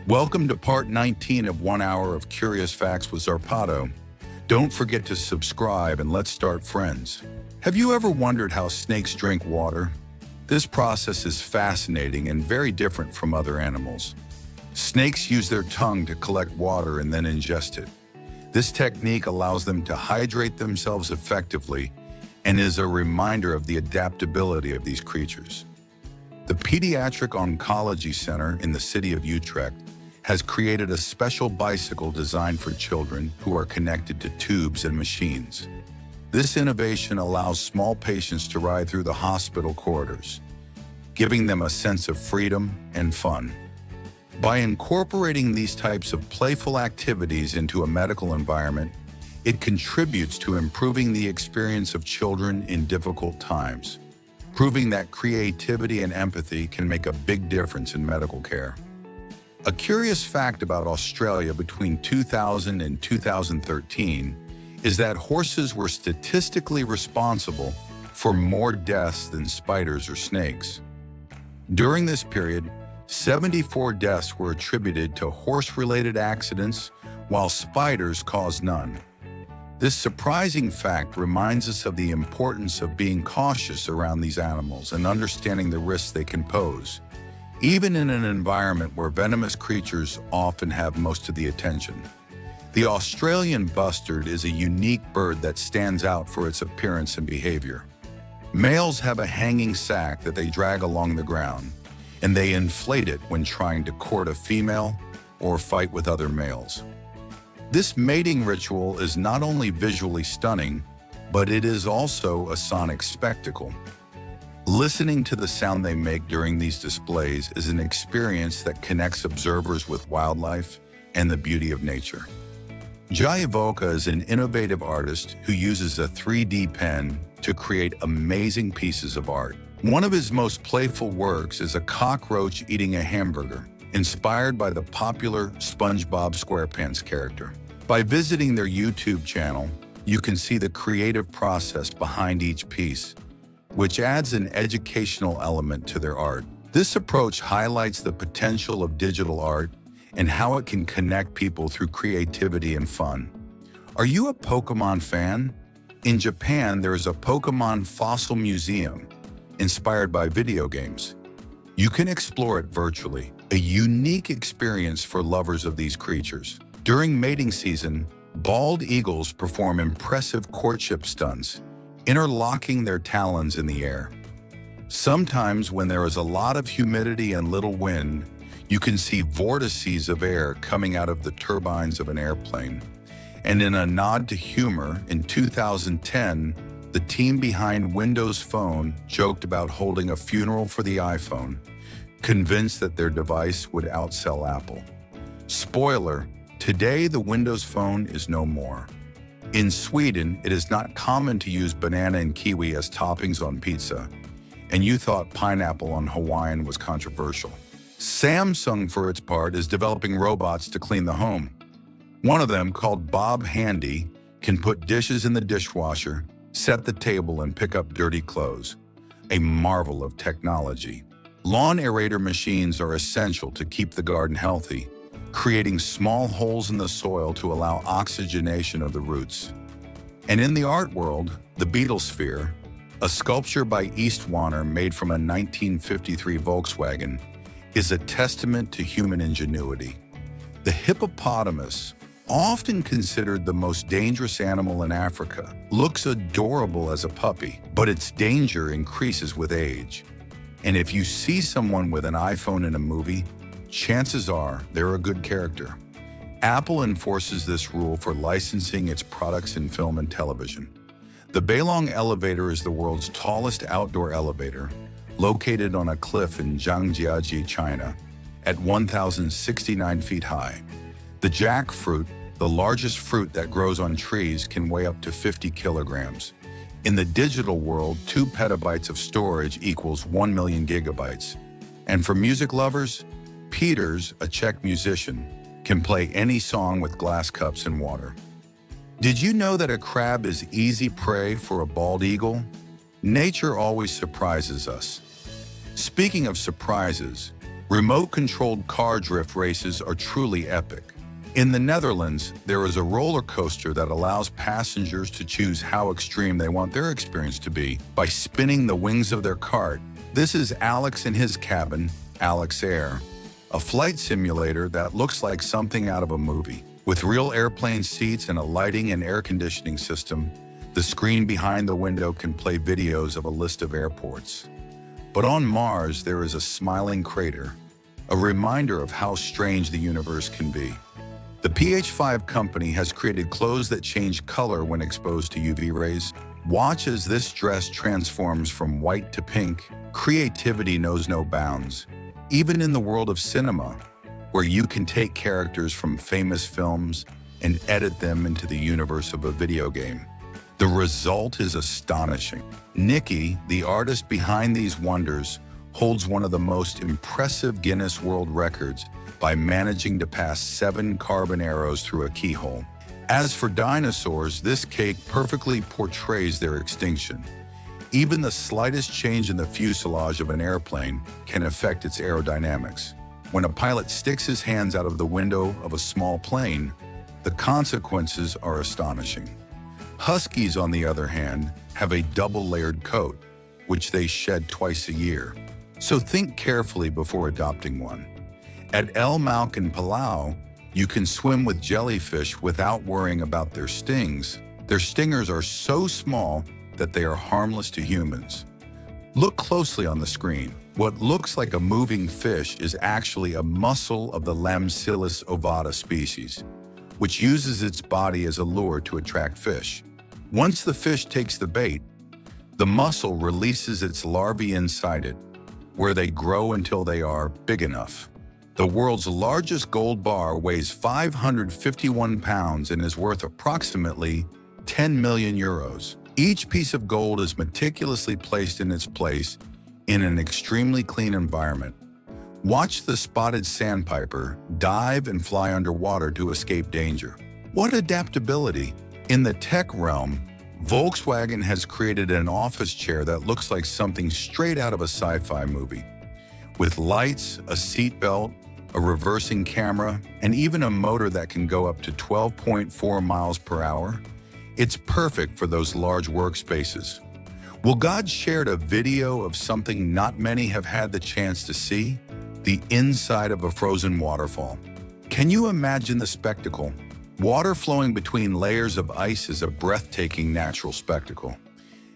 Welcome to part 19 of 1 Hour of Curious Facts with Zarpado. Don't forget to subscribe and let's start friends. Have you ever wondered how snakes drink water? This process is fascinating and very different from other animals. Snakes use their tongue to collect water and then ingest it. This technique allows them to hydrate themselves effectively and is a reminder of the adaptability of these creatures. The Pediatric Oncology Center in the city of Utrecht has created a special bicycle designed for children who are connected to tubes and machines. This innovation allows small patients to ride through the hospital corridors, giving them a sense of freedom and fun. By incorporating these types of playful activities into a medical environment, it contributes to improving the experience of children in difficult times, proving that creativity and empathy can make a big difference in medical care. A curious fact about Australia between 2000 and 2013 is that horses were statistically responsible for more deaths than spiders or snakes. During this period, 74 deaths were attributed to horse-related accidents, while spiders caused none. This surprising fact reminds us of the importance of being cautious around these animals and understanding the risks they can pose, even in an environment where venomous creatures often have most of the attention. The Australian bustard is a unique bird that stands out for its appearance and behavior. Males have a hanging sack that they drag along the ground, and they inflate it when trying to court a female or fight with other males. This mating ritual is not only visually stunning, but it is also a sonic spectacle. Listening to the sound they make during these displays is an experience that connects observers with wildlife and the beauty of nature. Jai Voka is an innovative artist who uses a 3D pen to create amazing pieces of art. One of his most playful works is a cockroach eating a hamburger, inspired by the popular SpongeBob SquarePants character. By visiting their YouTube channel, you can see the creative process behind each piece, which adds an educational element to their art. This approach highlights the potential of digital art and how it can connect people through creativity and fun. Are you a Pokemon fan? In Japan, there is a Pokemon fossil museum inspired by video games. You can explore it virtually, a unique experience for lovers of these creatures. During mating season, bald eagles perform impressive courtship stunts, interlocking their talons in the air. Sometimes when there is a lot of humidity and little wind, you can see vortices of air coming out of the turbines of an airplane. And in a nod to humor, in 2010, the team behind Windows Phone joked about holding a funeral for the iPhone, convinced that their device would outsell Apple. Spoiler, today the Windows Phone is no more. In Sweden, it is not common to use banana and kiwi as toppings on pizza, and you thought pineapple on Hawaiian was controversial. Samsung, for its part, is developing robots to clean the home. One of them, called Bob Handy, can put dishes in the dishwasher, set the table, and pick up dirty clothes. A marvel of technology. Lawn aerator machines are essential to keep the garden healthy, creating small holes in the soil to allow oxygenation of the roots. And in the art world, the Beetlesphere, a sculpture by Eastwaner made from a 1953 Volkswagen, is a testament to human ingenuity. The hippopotamus, often considered the most dangerous animal in Africa, looks adorable as a puppy, but its danger increases with age. And if you see someone with an iPhone in a movie, chances are they're a good character. Apple enforces this rule for licensing its products in film and television. The Beilong elevator is the world's tallest outdoor elevator, located on a cliff in Zhangjiajie, China, at 1,069 feet high. The jackfruit, the largest fruit that grows on trees, can weigh up to 50 kilograms. In the digital world, 2 petabytes of storage equals 1 million gigabytes. And for music lovers, Peters, a Czech musician, can play any song with glass cups and water. Did you know that a crab is easy prey for a bald eagle? Nature always surprises us. Speaking of surprises, Remote-controlled car drift races are truly epic. In the Netherlands, there is a roller coaster that allows passengers to choose how extreme they want their experience to be by spinning the wings of their cart. This is Alex in his cabin, Alex Air, a flight simulator that looks like something out of a movie. With real airplane seats and a lighting and air conditioning system, the screen behind the window can play videos of a list of airports. But on Mars, there is a smiling crater, a reminder of how strange the universe can be. The PH5 company has created clothes that change color when exposed to UV rays. Watch as this dress transforms from white to pink. Creativity knows no bounds, even in the world of cinema, where you can take characters from famous films and edit them into the universe of a video game. The result is astonishing. Nikki, the artist behind these wonders, holds one of the most impressive Guinness World Records by managing to pass 7 carbon arrows through a keyhole. As for dinosaurs, this cake perfectly portrays their extinction. Even the slightest change in the fuselage of an airplane can affect its aerodynamics. When a pilot sticks his hands out of the window of a small plane, the consequences are astonishing. Huskies, on the other hand, have a double-layered coat, which they shed twice a year. So think carefully before adopting one. At El Malk in Palau, you can swim with jellyfish without worrying about their stings. Their stingers are so small that they are harmless to humans. Look closely on the screen. What looks like a moving fish is actually a mussel of the Lampsilis ovata species, which uses its body as a lure to attract fish. Once the fish takes the bait, the mussel releases its larvae inside it, where they grow until they are big enough. The world's largest gold bar weighs 551 pounds and is worth approximately 10 million euros. Each piece of gold is meticulously placed in its place in an extremely clean environment. Watch the spotted sandpiper dive and fly underwater to escape danger. What adaptability! In the tech realm, Volkswagen has created an office chair that looks like something straight out of a sci-fi movie. With lights, a seat belt, a reversing camera, and even a motor that can go up to 12.4 miles per hour, it's perfect for those large workspaces. Well, God shared a video of something not many have had the chance to see: the inside of a frozen waterfall. Can you imagine the spectacle? Water flowing between layers of ice is a breathtaking natural spectacle.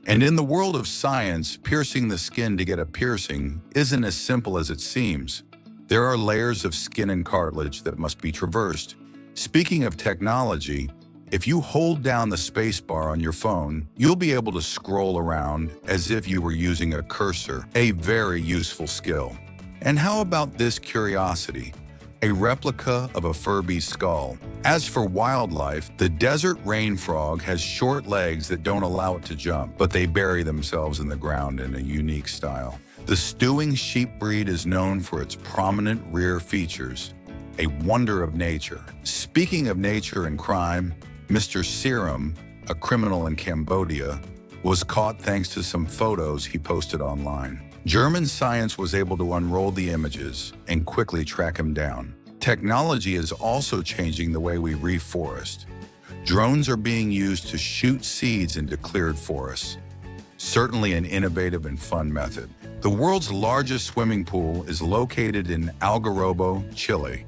And in the world of science, piercing the skin to get a piercing isn't as simple as it seems. There are layers of skin and cartilage that must be traversed. Speaking of technology, if you hold down the spacebar on your phone, you'll be able to scroll around as if you were using a cursor, a very useful skill. And how about this curiosity? A replica of a Furby's skull. As for wildlife, the desert rain frog has short legs that don't allow it to jump, but they bury themselves in the ground in a unique style. The stewing sheep breed is known for its prominent rear features, a wonder of nature. Speaking of nature and crime, Mr. Serum, a criminal in Cambodia, was caught thanks to some photos he posted online. German science was able to unroll the images and quickly track him down. Technology is also changing the way we reforest. Drones are being used to shoot seeds into cleared forests. Certainly an innovative and fun method. The world's largest swimming pool is located in Algarrobo, Chile,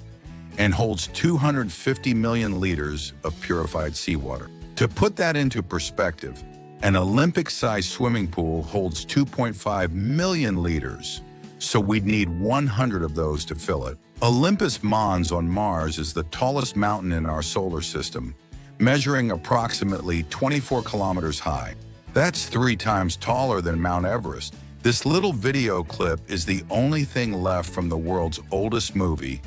and holds 250 million liters of purified seawater. To put that into perspective, an Olympic-sized swimming pool holds 2.5 million liters, so we'd need 100 of those to fill it. Olympus Mons on Mars is the tallest mountain in our solar system, measuring approximately 24 kilometers high. That's 3 times taller than Mount Everest. This little video clip is the only thing left from the world's oldest movie,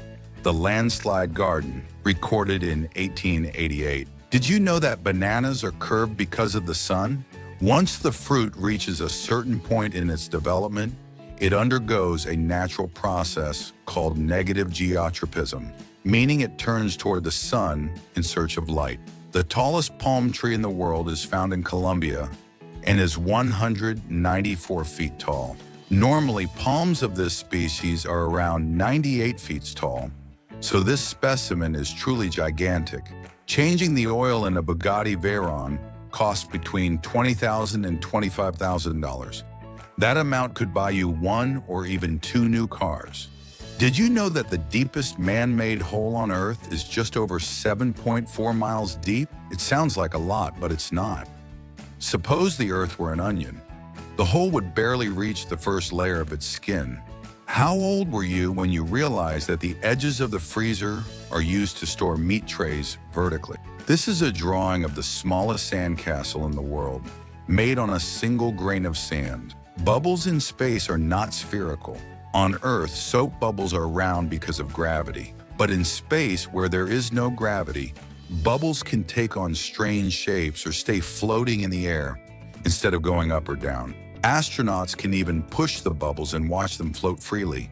The Landslide Garden, recorded in 1888. Did you know that bananas are curved because of the sun? Once the fruit reaches a certain point in its development, it undergoes a natural process called negative geotropism, meaning it turns toward the sun in search of light. The tallest palm tree in the world is found in Colombia and is 194 feet tall. Normally, palms of this species are around 98 feet tall, so this specimen is truly gigantic. Changing the oil in a Bugatti Veyron costs between $20,000 and $25,000. That amount could buy you 1 or even 2 new cars. Did you know that the deepest man-made hole on Earth is just over 7.4 miles deep? It sounds like a lot, but it's not. Suppose the Earth were an onion. The hole would barely reach the first layer of its skin. How old were you when you realized that the edges of the freezer are used to store meat trays vertically? This is a drawing of the smallest sandcastle in the world, made on a single grain of sand. Bubbles in space are not spherical. On Earth, soap bubbles are round because of gravity. But in space, where there is no gravity, bubbles can take on strange shapes or stay floating in the air instead of going up or down. Astronauts can even push the bubbles and watch them float freely.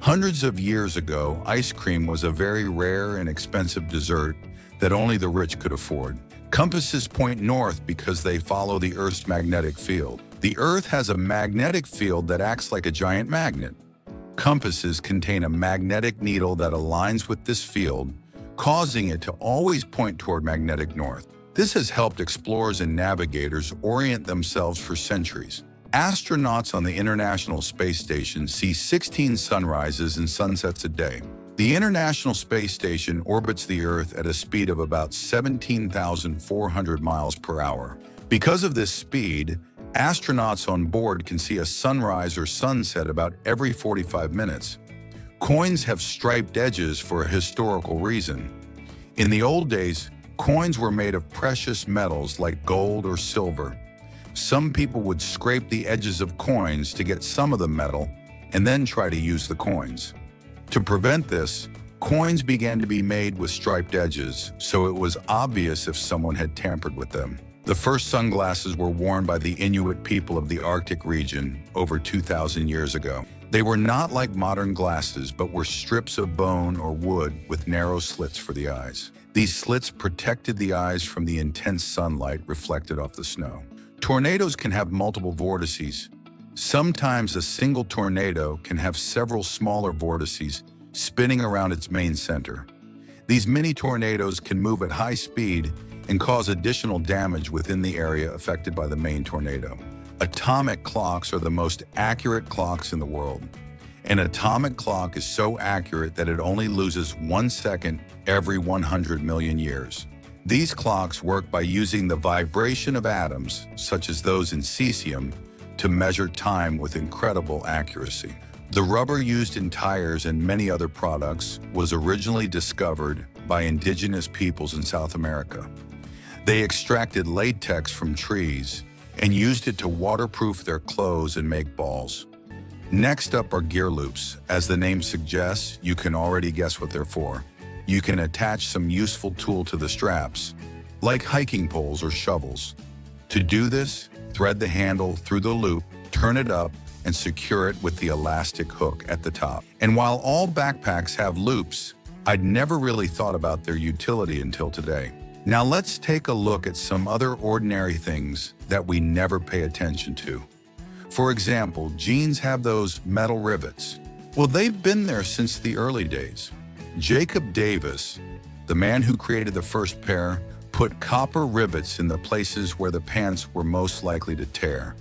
Hundreds of years ago, ice cream was a very rare and expensive dessert that only the rich could afford. Compasses point north because they follow the Earth's magnetic field. The Earth has a magnetic field that acts like a giant magnet. Compasses contain a magnetic needle that aligns with this field, causing it to always point toward magnetic north. This has helped explorers and navigators orient themselves for centuries. Astronauts on the International Space Station see 16 sunrises and sunsets a day. The International Space Station orbits the Earth at a speed of about 17,400 miles per hour. Because of this speed, astronauts on board can see a sunrise or sunset about every 45 minutes. Coins have striped edges for a historical reason. In the old days, coins were made of precious metals like gold or silver. Some people would scrape the edges of coins to get some of the metal and then try to use the coins. To prevent this, coins began to be made with striped edges, so it was obvious if someone had tampered with them. The first sunglasses were worn by the Inuit people of the Arctic region over 2,000 years ago. They were not like modern glasses, but were strips of bone or wood with narrow slits for the eyes. These slits protected the eyes from the intense sunlight reflected off the snow. Tornadoes can have multiple vortices. Sometimes a single tornado can have several smaller vortices spinning around its main center. These mini tornadoes can move at high speed and cause additional damage within the area affected by the main tornado. Atomic clocks are the most accurate clocks in the world. An atomic clock is so accurate that it only loses 1 second every 100 million years. These clocks work by using the vibration of atoms, such as those in cesium, to measure time with incredible accuracy. The rubber used in tires and many other products was originally discovered by indigenous peoples in South America. They extracted latex from trees and used it to waterproof their clothes and make balls. Next up are gear loops. As the name suggests, you can already guess what they're for. You can attach some useful tool to the straps, like hiking poles or shovels. To do this, thread the handle through the loop, turn it up, and secure it with the elastic hook at the top. And while all backpacks have loops, I'd never really thought about their utility until today. Now let's take a look at some other ordinary things that we never pay attention to. For example, jeans have those metal rivets. Well, they've been there since the early days. Jacob Davis, the man who created the first pair, put copper rivets in the places where the pants were most likely to tear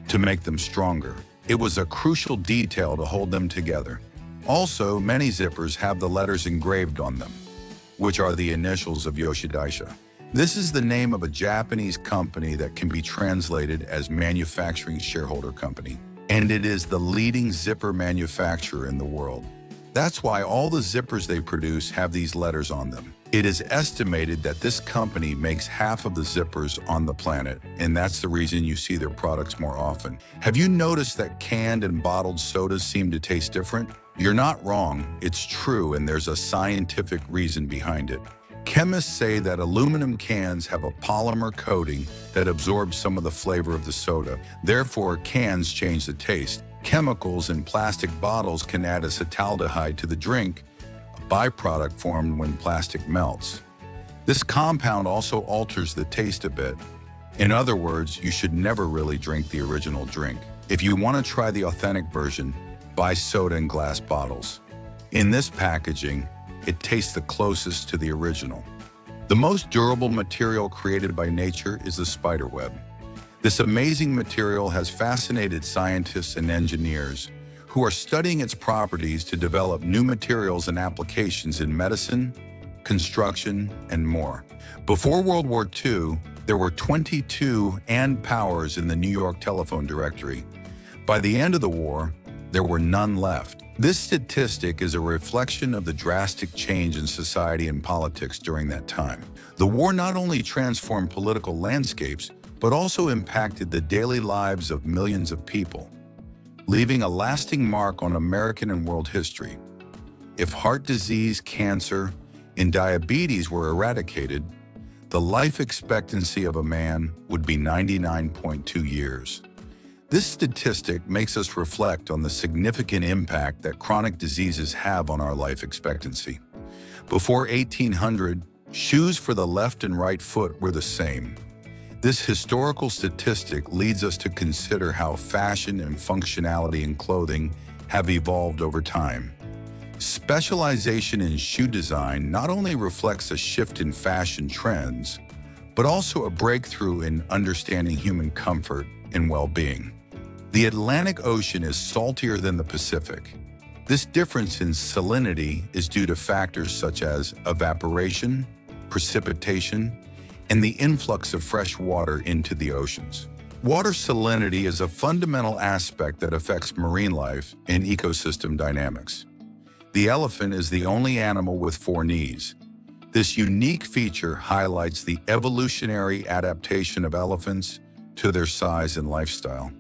to make them stronger. It was a crucial detail to hold them together. Also, many zippers have the letters engraved on them, which are the initials of Yoshidaisha. This is the name of a Japanese company that can be translated as Manufacturing Shareholder Company, and it is the leading zipper manufacturer in the world. That's why all the zippers they produce have these letters on them. It is estimated that this company makes half of the zippers on the planet, and that's the reason you see their products more often. Have you noticed that canned and bottled sodas seem to taste different? You're not wrong, it's true, and there's a scientific reason behind it. Chemists say that aluminum cans have a polymer coating that absorbs some of the flavor of the soda. Therefore, cans change the taste. Chemicals in plastic bottles can add acetaldehyde to the drink, a byproduct formed when plastic melts. This compound also alters the taste a bit. In other words, you should never really drink the original drink. If you want to try the authentic version, buy soda in glass bottles. In this packaging, it tastes the closest to the original. The most durable material created by nature is the spider web. This amazing material has fascinated scientists and engineers who are studying its properties to develop new materials and applications in medicine, construction, and more. Before World War II, there were 22 and powers in the New York telephone directory. By the end of the war, there were none left. This statistic is a reflection of the drastic change in society and politics during that time. The war not only transformed political landscapes, but also impacted the daily lives of millions of people, leaving a lasting mark on American and world history. If heart disease, cancer, and diabetes were eradicated, the life expectancy of a man would be 99.2 years. This statistic makes us reflect on the significant impact that chronic diseases have on our life expectancy. Before 1800, shoes for the left and right foot were the same. This historical statistic leads us to consider how fashion and functionality in clothing have evolved over time. Specialization in shoe design not only reflects a shift in fashion trends, but also a breakthrough in understanding human comfort and well-being. The Atlantic Ocean is saltier than the Pacific. This difference in salinity is due to factors such as evaporation, precipitation, and the influx of fresh water into the oceans. Water salinity is a fundamental aspect that affects marine life and ecosystem dynamics. The elephant is the only animal with 4 knees. This unique feature highlights the evolutionary adaptation of elephants to their size and lifestyle.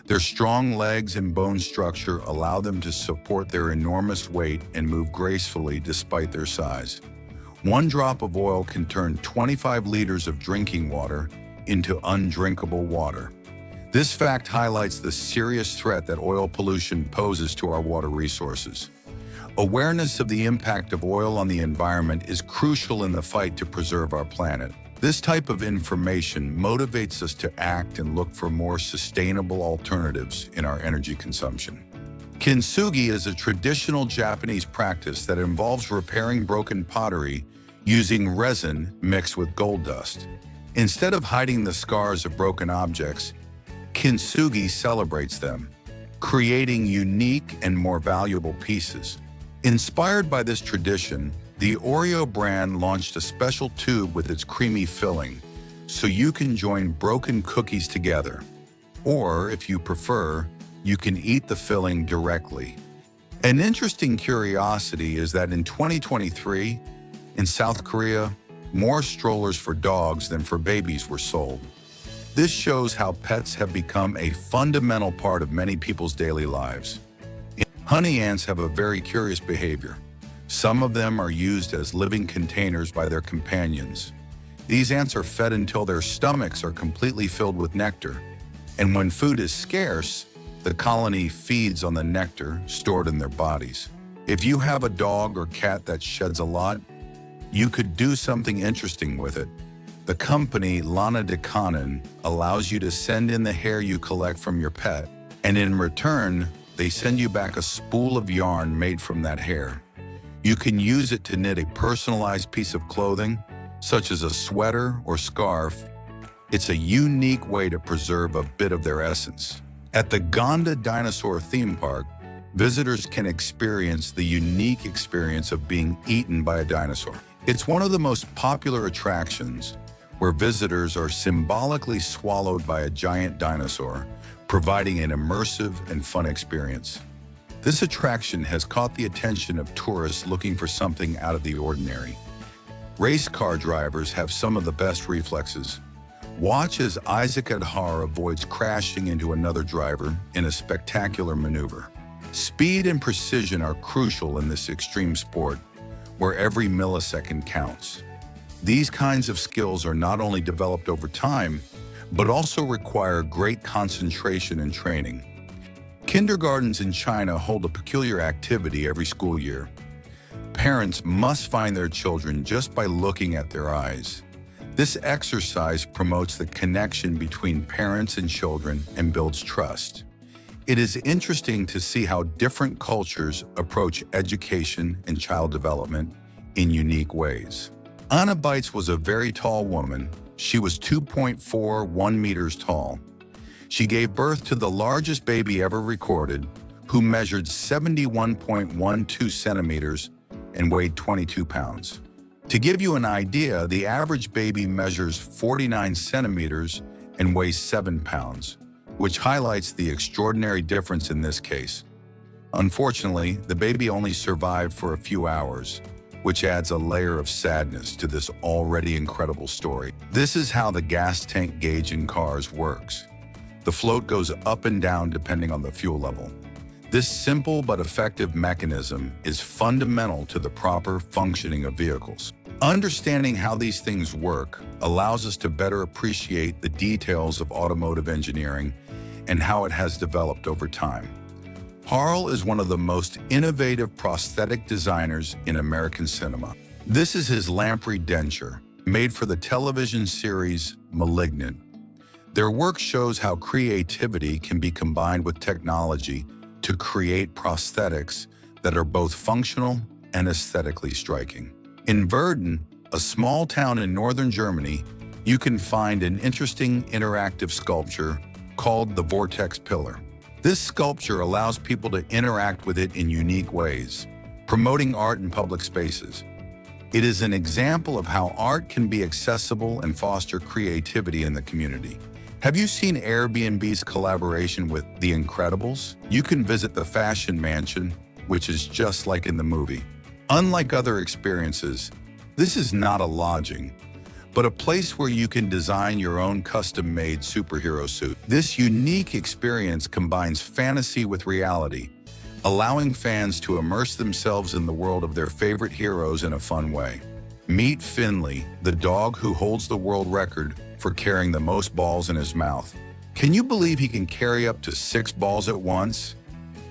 Their strong legs and bone structure allow them to support their enormous weight and move gracefully despite their size. 1 drop of oil can turn 25 liters of drinking water into undrinkable water. This fact highlights the serious threat that oil pollution poses to our water resources. Awareness of the impact of oil on the environment is crucial in the fight to preserve our planet. This type of information motivates us to act and look for more sustainable alternatives in our energy consumption. Kintsugi is a traditional Japanese practice that involves repairing broken pottery using resin mixed with gold dust. Instead of hiding the scars of broken objects, Kintsugi celebrates them, creating unique and more valuable pieces. Inspired by this tradition, the Oreo brand launched a special tube with its creamy filling, so you can join broken cookies together. Or, if you prefer, you can eat the filling directly. An interesting curiosity is that in 2023, in South Korea, more strollers for dogs than for babies were sold. This shows how pets have become a fundamental part of many people's daily lives. Honey ants have a very curious behavior. Some of them are used as living containers by their companions. These ants are fed until their stomachs are completely filled with nectar. And when food is scarce, the colony feeds on the nectar stored in their bodies. If you have a dog or cat that sheds a lot, you could do something interesting with it. The company Lana de Conan allows you to send in the hair you collect from your pet, and in return, they send you back a spool of yarn made from that hair. You can use it to knit a personalized piece of clothing, such as a sweater or scarf. It's a unique way to preserve a bit of their essence. At the Gonda Dinosaur Theme Park, visitors can experience the unique experience of being eaten by a dinosaur. It's one of the most popular attractions, where visitors are symbolically swallowed by a giant dinosaur, providing an immersive and fun experience. This attraction has caught the attention of tourists looking for something out of the ordinary. Race car drivers have some of the best reflexes. Watch as Isaac Adhar avoids crashing into another driver in a spectacular maneuver. Speed and precision are crucial in this extreme sport, where every millisecond counts. These kinds of skills are not only developed over time, but also require great concentration and training. Kindergartens in China hold a peculiar activity every school year. Parents must find their children just by looking at their eyes. This exercise promotes the connection between parents and children and builds trust. It is interesting to see how different cultures approach education and child development in unique ways. Anna Bites was a very tall woman. She was 2.41 meters tall. She gave birth to the largest baby ever recorded, who measured 71.12 centimeters and weighed 22 pounds. To give you an idea, the average baby measures 49 centimeters and weighs 7 pounds, which highlights the extraordinary difference in this case. Unfortunately, the baby only survived for a few hours, which adds a layer of sadness to this already incredible story. This is how the gas tank gauge in cars works. The float goes up and down depending on the fuel level. This simple but effective mechanism is fundamental to the proper functioning of vehicles. Understanding how these things work allows us to better appreciate the details of automotive engineering and how it has developed over time. Harl is one of the most innovative prosthetic designers in American cinema. This is his lamprey denture, made for the television series *Malignant*. Their work shows how creativity can be combined with technology to create prosthetics that are both functional and aesthetically striking. In Verden, a small town in northern Germany, you can find an interesting interactive sculpture called the Vortex Pillar. This sculpture allows people to interact with it in unique ways, promoting art in public spaces. It is an example of how art can be accessible and foster creativity in the community. Have you seen Airbnb's collaboration with The Incredibles? You can visit the Fashion Mansion, which is just like in the movie. Unlike other experiences, this is not a lodging, but a place where you can design your own custom-made superhero suit. This unique experience combines fantasy with reality, allowing fans to immerse themselves in the world of their favorite heroes in a fun way. Meet Finley, the dog who holds the world record for carrying the most balls in his mouth. Can you believe he can carry up to 6 balls at once?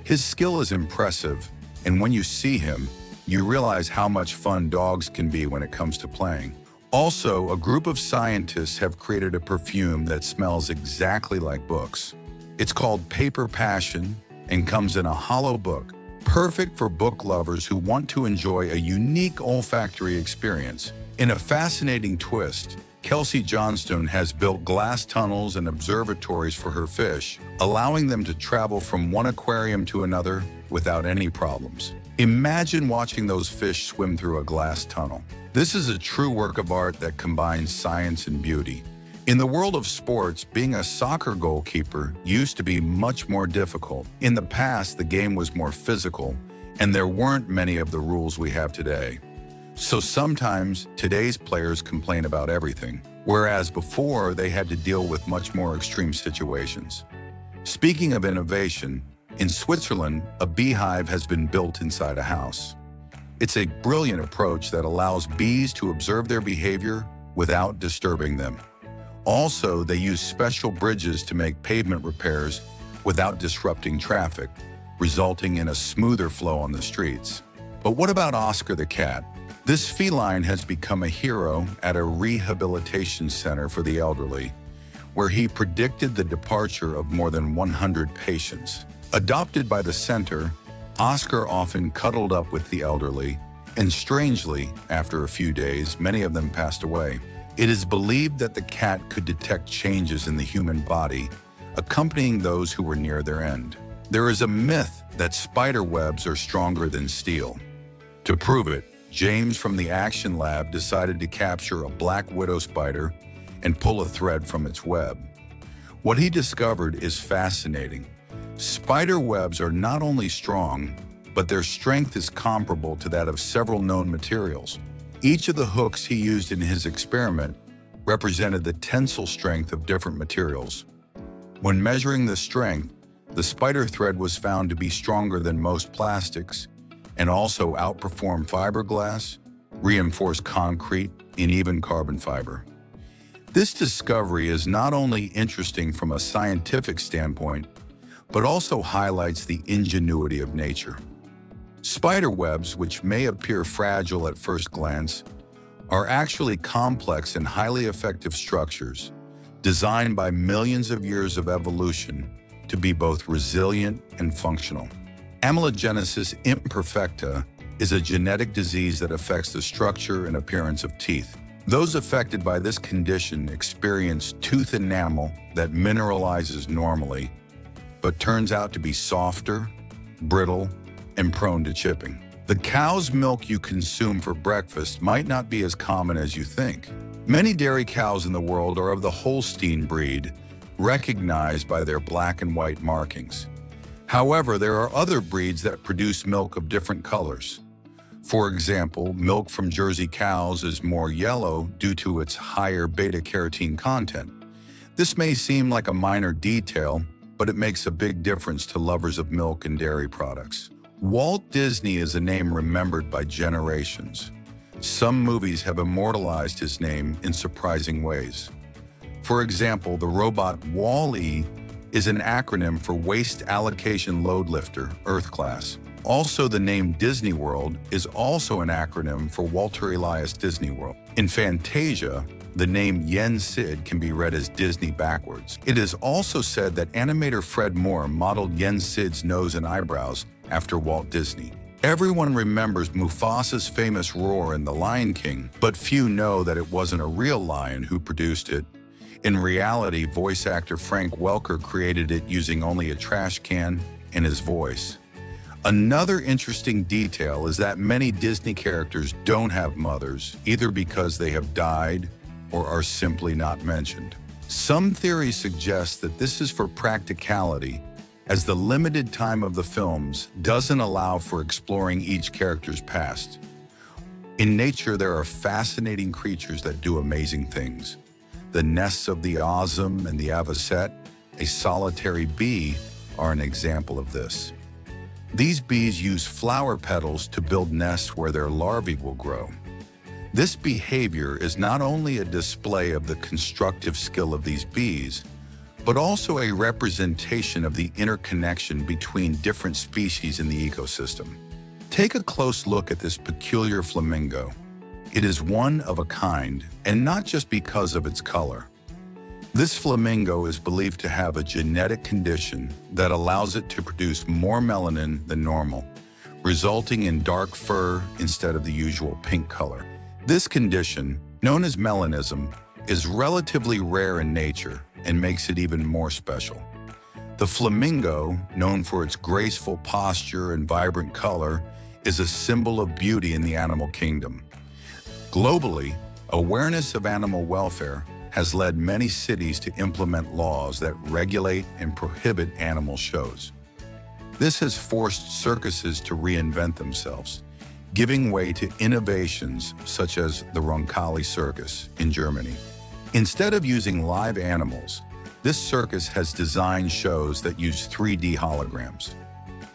His skill is impressive, and when you see him, you realize how much fun dogs can be when it comes to playing. Also, a group of scientists have created a perfume that smells exactly like books. It's called Paper Passion and comes in a hollow book, perfect for book lovers who want to enjoy a unique olfactory experience. In a fascinating twist, Kelsey Johnstone has built glass tunnels and observatories for her fish, allowing them to travel from one aquarium to another without any problems. Imagine watching those fish swim through a glass tunnel. This is a true work of art that combines science and beauty. In the world of sports, being a soccer goalkeeper used to be much more difficult. In the past, the game was more physical, and there weren't many of the rules we have today. So sometimes today's players complain about everything, whereas before they had to deal with much more extreme situations. Speaking of innovation, in Switzerland, a beehive has been built inside a house. It's a brilliant approach that allows bees to observe their behavior without disturbing them. Also, they use special bridges to make pavement repairs without disrupting traffic, resulting in a smoother flow on the streets. But what about Oscar the cat? This feline has become a hero at a rehabilitation center for the elderly, where he predicted the departure of more than 100 patients. Adopted by the center, Oscar often cuddled up with the elderly, and strangely, after a few days, many of them passed away. It is believed that the cat could detect changes in the human body, accompanying those who were near their end. There is a myth that spider webs are stronger than steel. To prove it, James from the Action Lab decided to capture a black widow spider and pull a thread from its web. What he discovered is fascinating. Spider webs are not only strong, but their strength is comparable to that of several known materials. Each of the hooks he used in his experiment represented the tensile strength of different materials. When measuring the strength, the spider thread was found to be stronger than most plastics and also outperform fiberglass, reinforced concrete, and even carbon fiber. This discovery is not only interesting from a scientific standpoint, but also highlights the ingenuity of nature. Spider webs, which may appear fragile at first glance, are actually complex and highly effective structures designed by millions of years of evolution to be both resilient and functional. Amylogenesis imperfecta is a genetic disease that affects the structure and appearance of teeth. Those affected by this condition experience tooth enamel that mineralizes normally, but turns out to be softer, brittle, and prone to chipping. The cow's milk you consume for breakfast might not be as common as you think. Many dairy cows in the world are of the Holstein breed, recognized by their black and white markings. However, there are other breeds that produce milk of different colors. For example, milk from Jersey cows is more yellow due to its higher beta-carotene content. This may seem like a minor detail, but it makes a big difference to lovers of milk and dairy products. Walt Disney is a name remembered by generations. Some movies have immortalized his name in surprising ways. For example, the robot Wall-E is an acronym for Waste Allocation Load Lifter, Earth Class. Also, the name Disney World is also an acronym for Walter Elias Disney World. In Fantasia, the name Yen Sid can be read as Disney backwards. It is also said that animator Fred Moore modeled Yen Sid's nose and eyebrows after Walt Disney. Everyone remembers Mufasa's famous roar in The Lion King, but few know that it wasn't a real lion who produced it. In reality, voice actor Frank Welker created it using only a trash can and his voice. Another interesting detail is that many Disney characters don't have mothers, either because they have died or are simply not mentioned. Some theories suggest that this is for practicality, as the limited time of the films doesn't allow for exploring each character's past. In nature, there are fascinating creatures that do amazing things. The nests of the Osm and the avocet, a solitary bee, are an example of this. These bees use flower petals to build nests where their larvae will grow. This behavior is not only a display of the constructive skill of these bees, but also a representation of the interconnection between different species in the ecosystem. Take a close look at this peculiar flamingo. It is one of a kind, and not just because of its color. This flamingo is believed to have a genetic condition that allows it to produce more melanin than normal, resulting in dark fur instead of the usual pink color. This condition, known as melanism, is relatively rare in nature and makes it even more special. The flamingo, known for its graceful posture and vibrant color, is a symbol of beauty in the animal kingdom. Globally, awareness of animal welfare has led many cities to implement laws that regulate and prohibit animal shows. This has forced circuses to reinvent themselves, giving way to innovations such as the Roncalli Circus in Germany. Instead of using live animals, this circus has designed shows that use 3D holograms.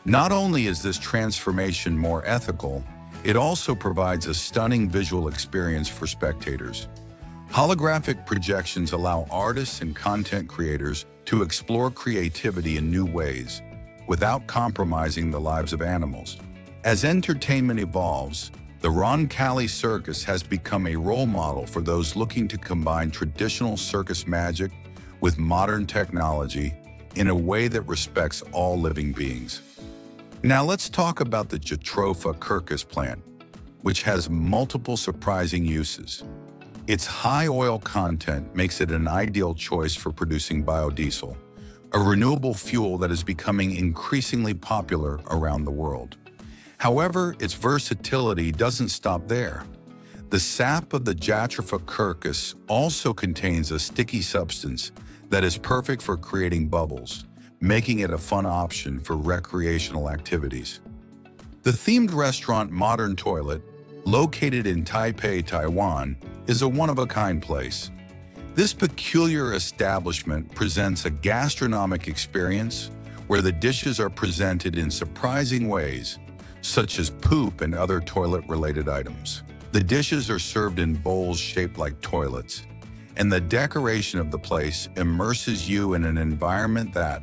Not only is this transformation more ethical, it also provides a stunning visual experience for spectators. Holographic projections allow artists and content creators to explore creativity in new ways, without compromising the lives of animals. As entertainment evolves, the Roncalli Circus has become a role model for those looking to combine traditional circus magic with modern technology in a way that respects all living beings. Now let's talk about the Jatropha curcus plant, which has multiple surprising uses. Its high oil content makes it an ideal choice for producing biodiesel, a renewable fuel that is becoming increasingly popular around the world. However, its versatility doesn't stop there. The sap of the Jatropha curcus also contains a sticky substance that is perfect for creating bubbles, making it a fun option for recreational activities. The themed restaurant Modern Toilet, located in Taipei, Taiwan, is a one-of-a-kind place. This peculiar establishment presents a gastronomic experience where the dishes are presented in surprising ways, such as poop and other toilet-related items. The dishes are served in bowls shaped like toilets, and the decoration of the place immerses you in an environment that,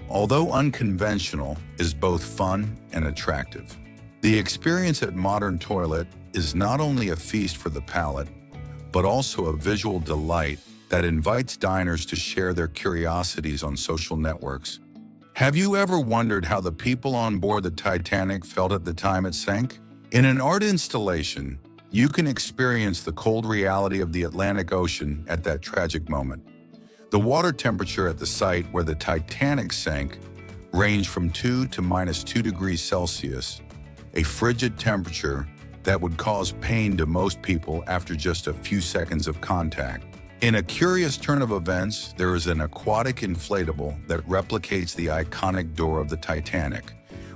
although unconventional, is both fun and attractive. The experience at Modern Toilet is not only a feast for the palate, but also a visual delight that invites diners to share their curiosities on social networks. Have you ever wondered how the people on board the Titanic felt at the time it sank? In an art installation, you can experience the cold reality of the Atlantic Ocean at that tragic moment. The water temperature at the site where the Titanic sank ranged from 2 to -2 degrees Celsius, a frigid temperature that would cause pain to most people after just a few seconds of contact. In a curious turn of events, there is an aquatic inflatable that replicates the iconic door of the Titanic,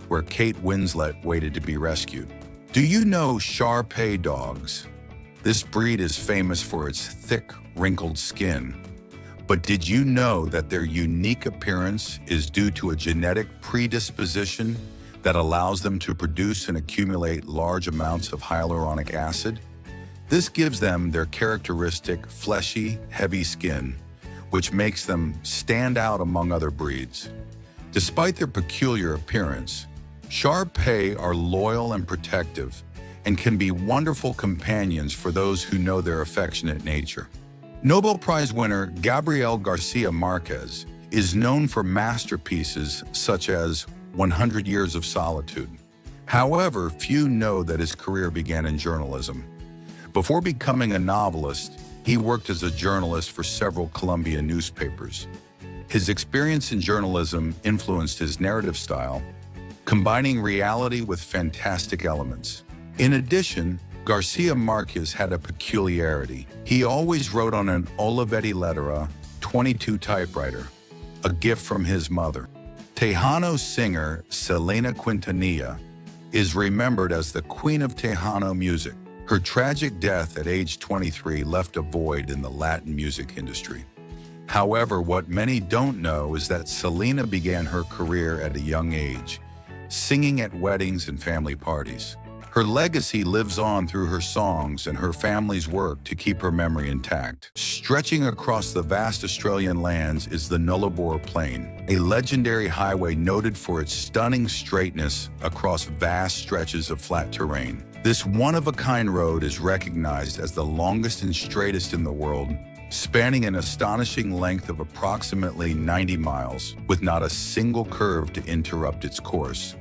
where Kate Winslet waited to be rescued. Do you know Shar-Pei dogs? This breed is famous for its thick, wrinkled skin. But did you know that their unique appearance is due to a genetic predisposition that allows them to produce and accumulate large amounts of hyaluronic acid? This gives them their characteristic fleshy, heavy skin, which makes them stand out among other breeds. Despite their peculiar appearance, Shar-Pei are loyal and protective and can be wonderful companions for those who know their affectionate nature. Nobel Prize winner Gabriel Garcia Marquez is known for masterpieces such as 100 Years of Solitude. However, few know that his career began in journalism. Before becoming a novelist, he worked as a journalist for several Colombian newspapers. His experience in journalism influenced his narrative style, combining reality with fantastic elements. In addition, Garcia Marquez had a peculiarity. He always wrote on an Olivetti Lettera 22 typewriter, a gift from his mother. Tejano singer Selena Quintanilla is remembered as the queen of Tejano music. Her tragic death at age 23 left a void in the Latin music industry. However, what many don't know is that Selena began her career at a young age, singing at weddings and family parties. Her legacy lives on through her songs and her family's work to keep her memory intact. Stretching across the vast Australian lands is the Nullarbor Plain, a legendary highway noted for its stunning straightness across vast stretches of flat terrain. This one-of-a-kind road is recognized as the longest and straightest in the world, spanning an astonishing length of approximately 90 miles, with not a single curve to interrupt its course.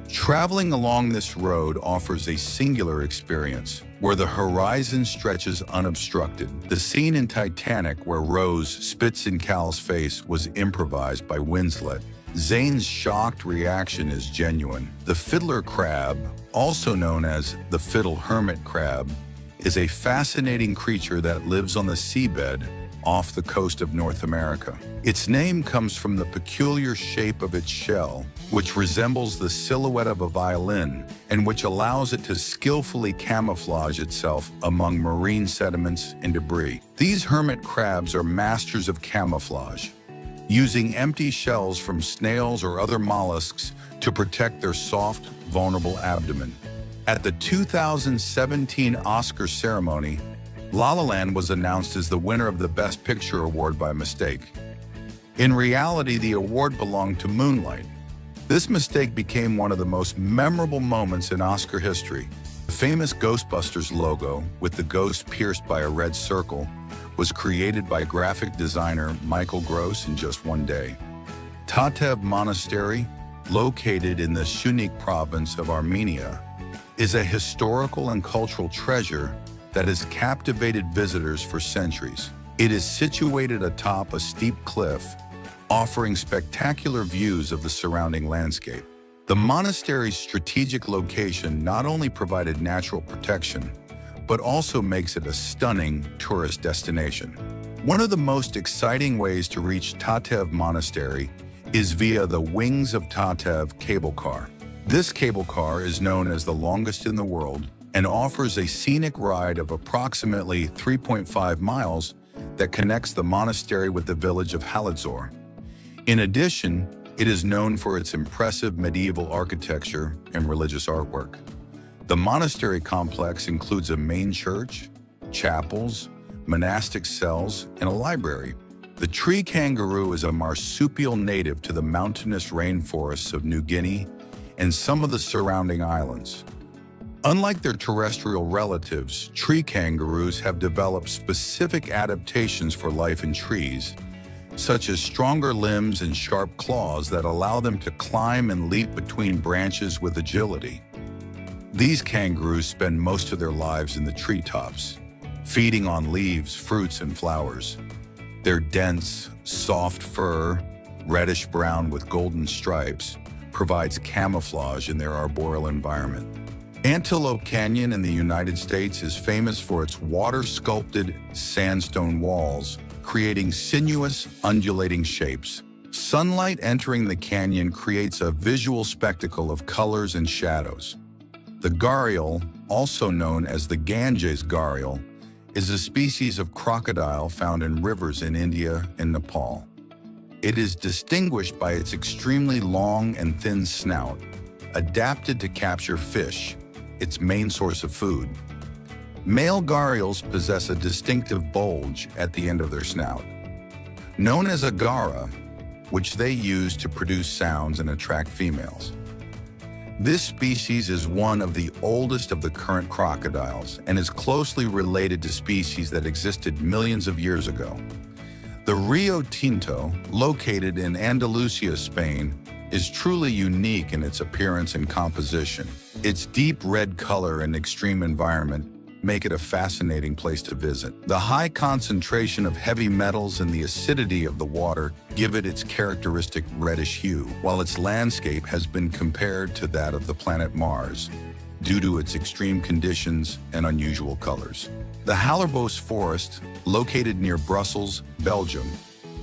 Traveling along this road offers a singular experience, where the horizon stretches unobstructed. The scene in Titanic where Rose spits in Cal's face was improvised by Winslet. Zane's shocked reaction is genuine. The fiddler crab, also known as the fiddle hermit crab, is a fascinating creature that lives on the seabed off the coast of North America. Its name comes from the peculiar shape of its shell, which resembles the silhouette of a violin and which allows it to skillfully camouflage itself among marine sediments and debris. These hermit crabs are masters of camouflage, using empty shells from snails or other mollusks to protect their soft, vulnerable abdomen. At the 2017 Oscar ceremony, La La Land was announced as the winner of the Best Picture award by mistake. In reality, the award belonged to Moonlight. This mistake became one of the most memorable moments in Oscar history. The famous Ghostbusters logo, with the ghost pierced by a red circle, was created by graphic designer Michael Gross in just one day. Tatev Monastery, located in the Shunik province of Armenia, is a historical and cultural treasure that has captivated visitors for centuries. It is situated atop a steep cliff, offering spectacular views of the surrounding landscape. The monastery's strategic location not only provided natural protection, but also makes it a stunning tourist destination. One of the most exciting ways to reach Tatev Monastery is via the Wings of Tatev cable car. This cable car is known as the longest in the world and offers a scenic ride of approximately 3.5 miles that connects the monastery with the village of Halidzor. In addition, it is known for its impressive medieval architecture and religious artwork. The monastery complex includes a main church, chapels, monastic cells, and a library. The tree kangaroo is a marsupial native to the mountainous rainforests of New Guinea and some of the surrounding islands. Unlike their terrestrial relatives, tree kangaroos have developed specific adaptations for life in trees, such as stronger limbs and sharp claws that allow them to climb and leap between branches with agility. These kangaroos spend most of their lives in the treetops, feeding on leaves, fruits, and flowers. Their dense, soft fur, reddish-brown with golden stripes, provides camouflage in their arboreal environment. Antelope Canyon in the United States is famous for its water-sculpted sandstone walls, creating sinuous, undulating shapes. Sunlight entering the canyon creates a visual spectacle of colors and shadows. The gharial, also known as the Ganges gharial, is a species of crocodile found in rivers in India and Nepal. It is distinguished by its extremely long and thin snout, adapted to capture fish, its main source of food. Male gharials possess a distinctive bulge at the end of their snout, known as a gara, which they use to produce sounds and attract females. This species is one of the oldest of the current crocodiles and is closely related to species that existed millions of years ago. The Rio Tinto, located in Andalusia, Spain, is truly unique in its appearance and composition. Its deep red color and extreme environment make it a fascinating place to visit. The high concentration of heavy metals and the acidity of the water give it its characteristic reddish hue, while its landscape has been compared to that of the planet Mars due to its extreme conditions and unusual colors. The Hallerbos Forest, located near Brussels, Belgium,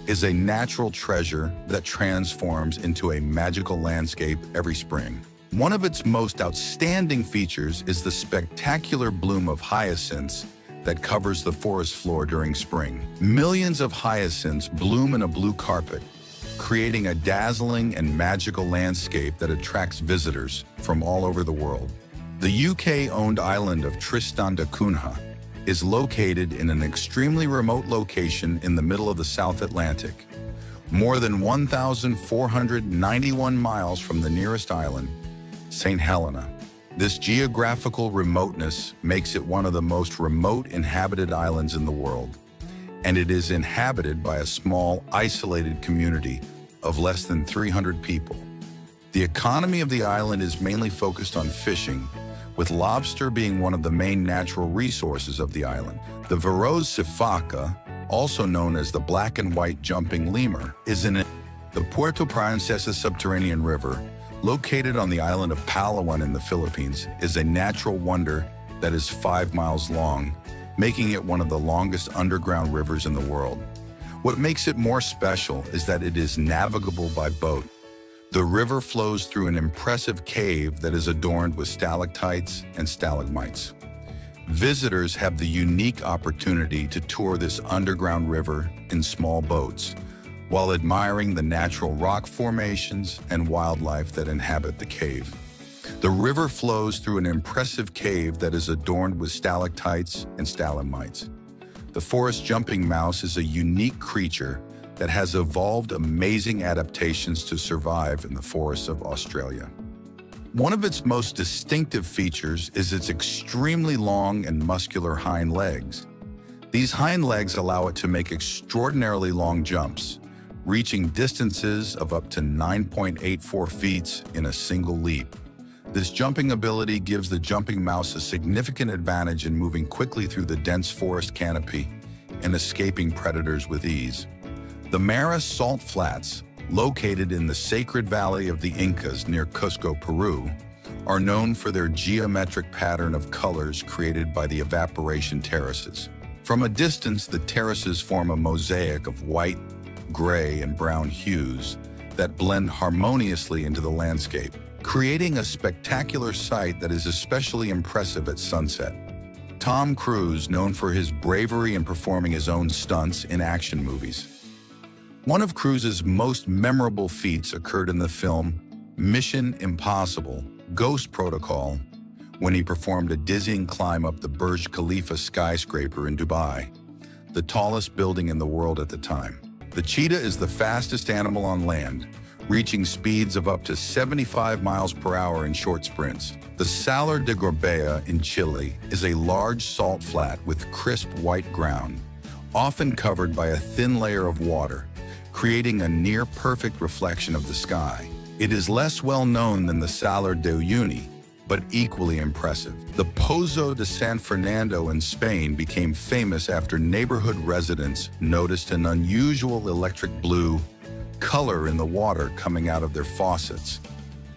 is a natural treasure that transforms into a magical landscape every spring. One of its most outstanding features is the spectacular bloom of hyacinths that covers the forest floor during spring. Millions of hyacinths bloom in a blue carpet, creating a dazzling and magical landscape that attracts visitors from all over the world. The UK-owned island of Tristan da Cunha is located in an extremely remote location in the middle of the South Atlantic, more than 1,491 miles from the nearest island, St. Helena. This geographical remoteness makes it one of the most remote inhabited islands in the world, and it is inhabited by a small, isolated community of less than 300 people. The economy of the island is mainly focused on fishing, with lobster being one of the main natural resources of the island. The Varoz sifaka, also known as the black and white jumping lemur, is in the Puerto Princesa subterranean river, located on the island of Palawan in the Philippines, is a natural wonder that is 5 miles long, making it one of the longest underground rivers in the world. What makes it more special is that it is navigable by boat. The river flows through an impressive cave that is adorned with stalactites and stalagmites. Visitors have the unique opportunity to tour this underground river in small boats, while admiring the natural rock formations and wildlife that inhabit the cave. The river flows through an impressive cave that is adorned with stalactites and stalagmites. The forest jumping mouse is a unique creature that has evolved amazing adaptations to survive in the forests of Australia. One of its most distinctive features is its extremely long and muscular hind legs. These hind legs allow it to make extraordinarily long jumps, reaching distances of up to 9.84 feet in a single leap. This jumping ability gives the jumping mouse a significant advantage in moving quickly through the dense forest canopy and escaping predators with ease. The Mara Salt Flats, located in the sacred valley of the Incas near Cusco, Peru, are known for their geometric pattern of colors created by the evaporation terraces. From a distance, the terraces form a mosaic of white, gray, and brown hues that blend harmoniously into the landscape, creating a spectacular sight that is especially impressive at sunset. Tom Cruise, known for his bravery in performing his own stunts in action movies. One of Cruise's most memorable feats occurred in the film Mission Impossible: Ghost Protocol, when he performed a dizzying climb up the Burj Khalifa skyscraper in Dubai, the tallest building in the world at the time. The cheetah is the fastest animal on land, reaching speeds of up to 75 miles per hour in short sprints. The Salar de Gorbea in Chile is a large salt flat with crisp white ground, often covered by a thin layer of water, creating a near-perfect reflection of the sky. It is less well known than the Salar de Uyuni, but equally impressive. The Pozo de San Fernando in Spain became famous after neighborhood residents noticed an unusual electric blue color in the water coming out of their faucets.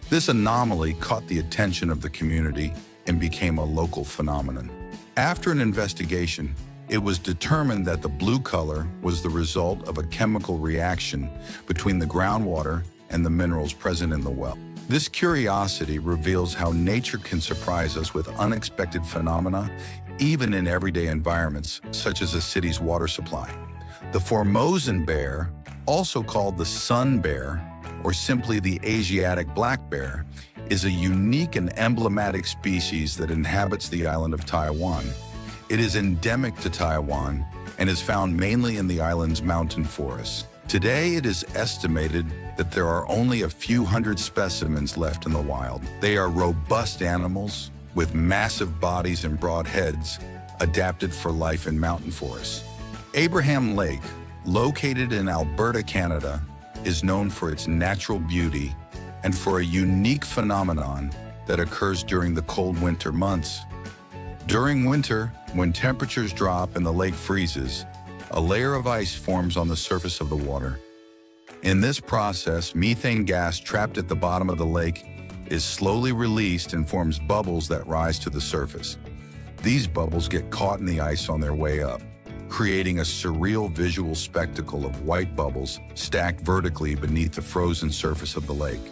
This anomaly caught the attention of the community and became a local phenomenon. After an investigation, it was determined that the blue color was the result of a chemical reaction between the groundwater and the minerals present in the well. This curiosity reveals how nature can surprise us with unexpected phenomena, even in everyday environments, such as a city's water supply. The Formosan bear, also called the sun bear, or simply the Asiatic black bear, is a unique and emblematic species that inhabits the island of Taiwan. It is endemic to Taiwan and is found mainly in the island's mountain forests. Today, it is estimated that there are only a few hundred specimens left in the wild. They are robust animals with massive bodies and broad heads, adapted for life in mountain forests. Abraham Lake, located in Alberta, Canada, is known for its natural beauty and for a unique phenomenon that occurs during the cold winter months. During winter, when temperatures drop and the lake freezes, a layer of ice forms on the surface of the water. In this process, methane gas trapped at the bottom of the lake is slowly released and forms bubbles that rise to the surface. These bubbles get caught in the ice on their way up, creating a surreal visual spectacle of white bubbles stacked vertically beneath the frozen surface of the lake.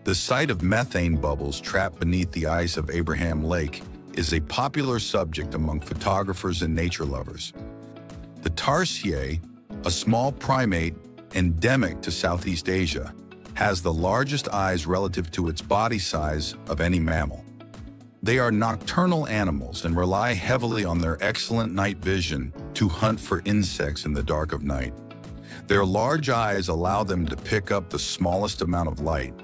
The sight of methane bubbles trapped beneath the ice of Abraham Lake is a popular subject among photographers and nature lovers. The tarsier, a small primate endemic to Southeast Asia, has the largest eyes relative to its body size of any mammal. They are nocturnal animals and rely heavily on their excellent night vision to hunt for insects in the dark of night. Their large eyes allow them to pick up the smallest amount of light,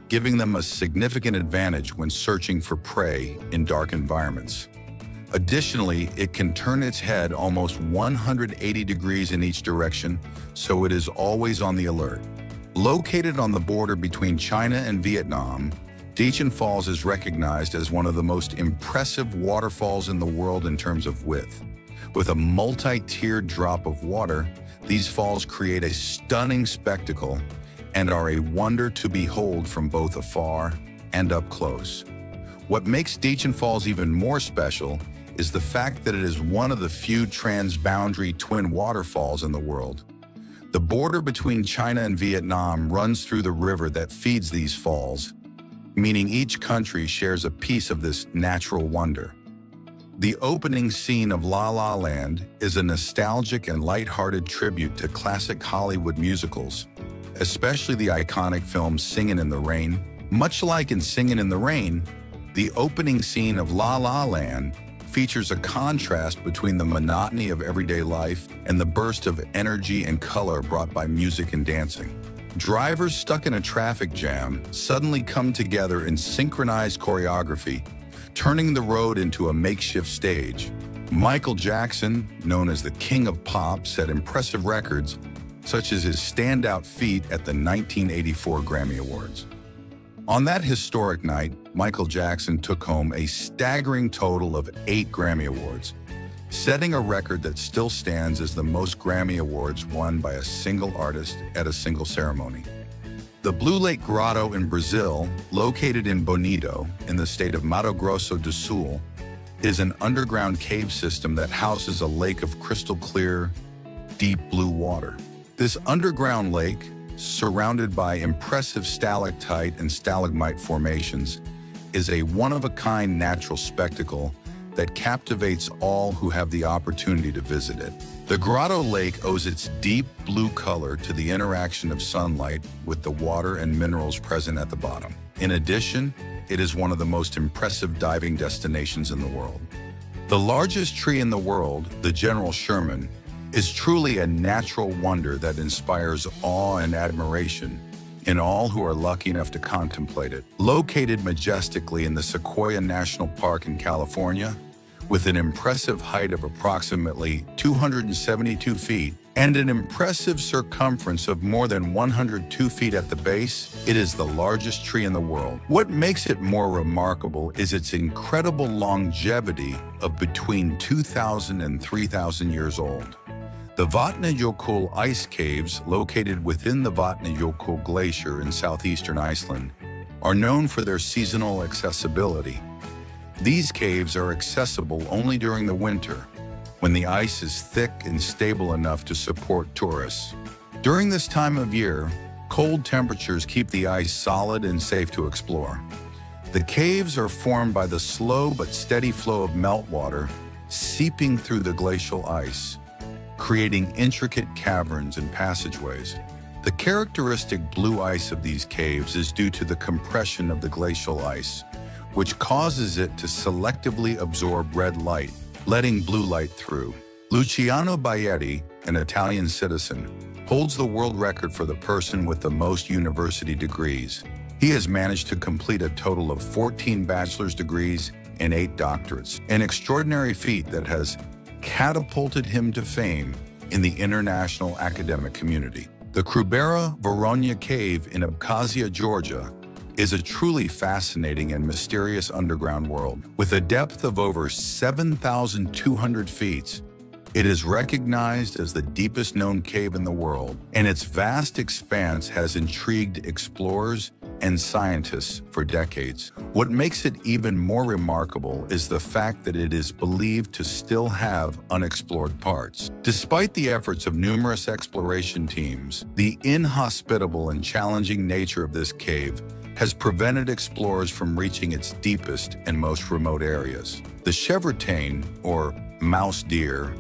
giving them a significant advantage when searching for prey in dark environments. Additionally, it can turn its head almost 180 degrees in each direction, so it is always on the alert. Located on the border between China and Vietnam, Dechen Falls is recognized as one of the most impressive waterfalls in the world in terms of width. With a multi-tiered drop of water, these falls create a stunning spectacle and are a wonder to behold from both afar and up close. What makes Dechen Falls even more special is the fact that it is one of the few transboundary twin waterfalls in the world. The border between China and Vietnam runs through the river that feeds these falls, meaning each country shares a piece of this natural wonder. The opening scene of La La Land is a nostalgic and lighthearted tribute to classic Hollywood musicals, especially the iconic film Singin' in the Rain. Much like in Singin' in the Rain, the opening scene of La La Land features a contrast between the monotony of everyday life and the burst of energy and color brought by music and dancing. Drivers stuck in a traffic jam suddenly come together in synchronized choreography, turning the road into a makeshift stage. Michael Jackson, known as the King of Pop, set impressive records, such as his standout feat at the 1984 Grammy Awards. On that historic night, Michael Jackson took home a staggering total of 8 Grammy Awards, setting a record that still stands as the most Grammy Awards won by a single artist at a single ceremony. The Blue Lake Grotto in Brazil, located in Bonito, in the state of Mato Grosso do Sul, is an underground cave system that houses a lake of crystal clear, deep blue water. This underground lake, surrounded by impressive stalactite and stalagmite formations, is a one-of-a-kind natural spectacle that captivates all who have the opportunity to visit it. The Grotto Lake owes its deep blue color to the interaction of sunlight with the water and minerals present at the bottom. In addition, it is one of the most impressive diving destinations in the world. The largest tree in the world, the General Sherman, is truly a natural wonder that inspires awe and admiration in all who are lucky enough to contemplate it. Located majestically in the Sequoia National Park in California, with an impressive height of approximately 272 feet and an impressive circumference of more than 102 feet at the base. It is the largest tree in the world. What makes it more remarkable is its incredible longevity of between 2,000 and 3,000 years old. The Vatnajökull ice caves, located within the Vatnajökull Glacier in southeastern Iceland, are known for their seasonal accessibility. These caves are accessible only during the winter, when the ice is thick and stable enough to support tourists. During this time of year, cold temperatures keep the ice solid and safe to explore. The caves are formed by the slow but steady flow of meltwater seeping through the glacial ice, creating intricate caverns and passageways. The characteristic blue ice of these caves is due to the compression of the glacial ice, which causes it to selectively absorb red light, letting blue light through. Luciano Baietti, an Italian citizen, holds the world record for the person with the most university degrees. He has managed to complete a total of 14 bachelor's degrees and 8 doctorates, an extraordinary feat that has catapulted him to fame in the international academic community. The Krubera Voronya Cave in Abkhazia, Georgia, is a truly fascinating and mysterious underground world. With a depth of over 7,200 feet, it is recognized as the deepest known cave in the world, and its vast expanse has intrigued explorers and scientists for decades. What makes it even more remarkable is the fact that it is believed to still have unexplored parts. Despite the efforts of numerous exploration teams, the inhospitable and challenging nature of this cave has prevented explorers from reaching its deepest and most remote areas. The chevrotain, or mouse deer,